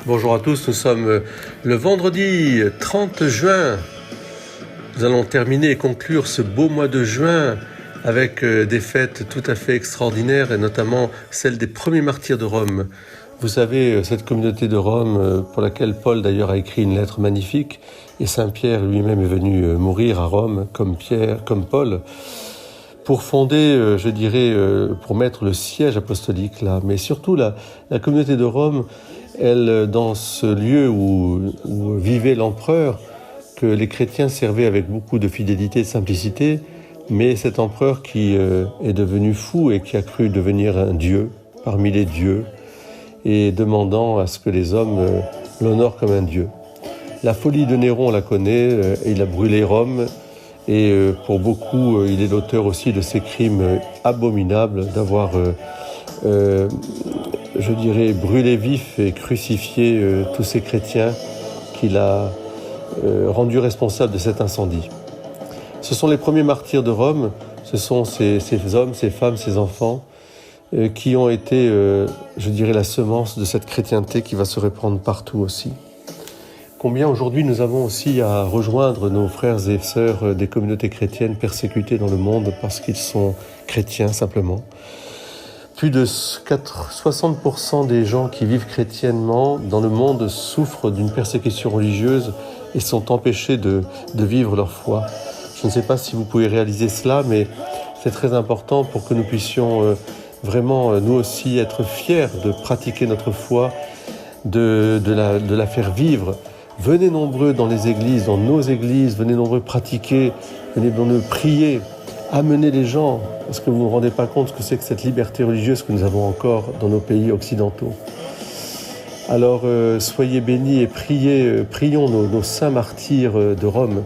Bonjour à tous, nous sommes le vendredi 30 juin. Nous allons terminer et conclure ce beau mois de juin avec des fêtes tout à fait extraordinaires et notamment celle des premiers martyrs de Rome. Vous savez, cette communauté de Rome pour laquelle Paul d'ailleurs a écrit une lettre magnifique et Saint Pierre lui-même est venu mourir à Rome comme Paul pour fonder, pour mettre le siège apostolique là. Mais surtout la communauté de Rome, elle, dans ce lieu où vivait l'empereur, que les chrétiens servaient avec beaucoup de fidélité et de simplicité, mais cet empereur qui est devenu fou et qui a cru devenir un dieu parmi les dieux, et demandant à ce que les hommes l'honorent comme un dieu. La folie de Néron, on la connaît, il a brûlé Rome, et pour beaucoup, il est l'auteur aussi de ces crimes abominables, d'avoir brûlé vif et crucifié tous ces chrétiens qu'il a rendus responsables de cet incendie. Ce sont les premiers martyrs de Rome, ce sont ces hommes, ces femmes, ces enfants qui ont été, la semence de cette chrétienté qui va se répandre partout aussi. Combien aujourd'hui nous avons aussi à rejoindre nos frères et sœurs des communautés chrétiennes persécutées dans le monde parce qu'ils sont chrétiens simplement. Plus de 60% des gens qui vivent chrétiennement dans le monde souffrent d'une persécution religieuse et sont empêchés de vivre leur foi. Je ne sais pas si vous pouvez réaliser cela, mais c'est très important pour que nous puissions vraiment, nous aussi, être fiers de pratiquer notre foi, de la faire vivre. Venez nombreux dans les églises, dans nos églises, venez nombreux pratiquer, venez nombreux prier, amener les gens. Est-ce que vous ne vous rendez pas compte ce que c'est que cette liberté religieuse que nous avons encore dans nos pays occidentaux? Alors soyez bénis et prions nos saints martyrs de Rome,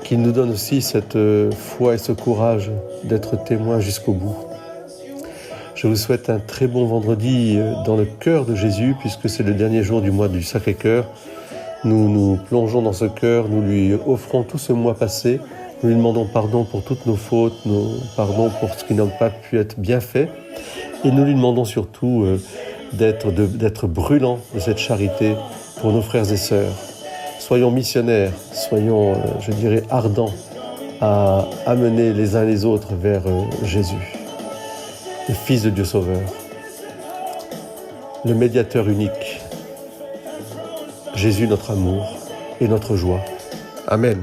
qui nous donnent aussi cette foi et ce courage d'être témoins jusqu'au bout. Je vous souhaite un très bon vendredi dans le cœur de Jésus, puisque c'est le dernier jour du mois du Sacré-Cœur. Nous nous plongeons dans ce cœur, nous lui offrons tout ce mois passé, nous lui demandons pardon pour toutes nos fautes, pardon pour ce qui n'a pas pu être bien fait, et nous lui demandons surtout d'être brûlant de cette charité pour nos frères et sœurs. Soyons missionnaires, soyons, ardents à amener les uns les autres vers Jésus, le Fils de Dieu Sauveur, le médiateur unique, Jésus notre amour et notre joie. Amen.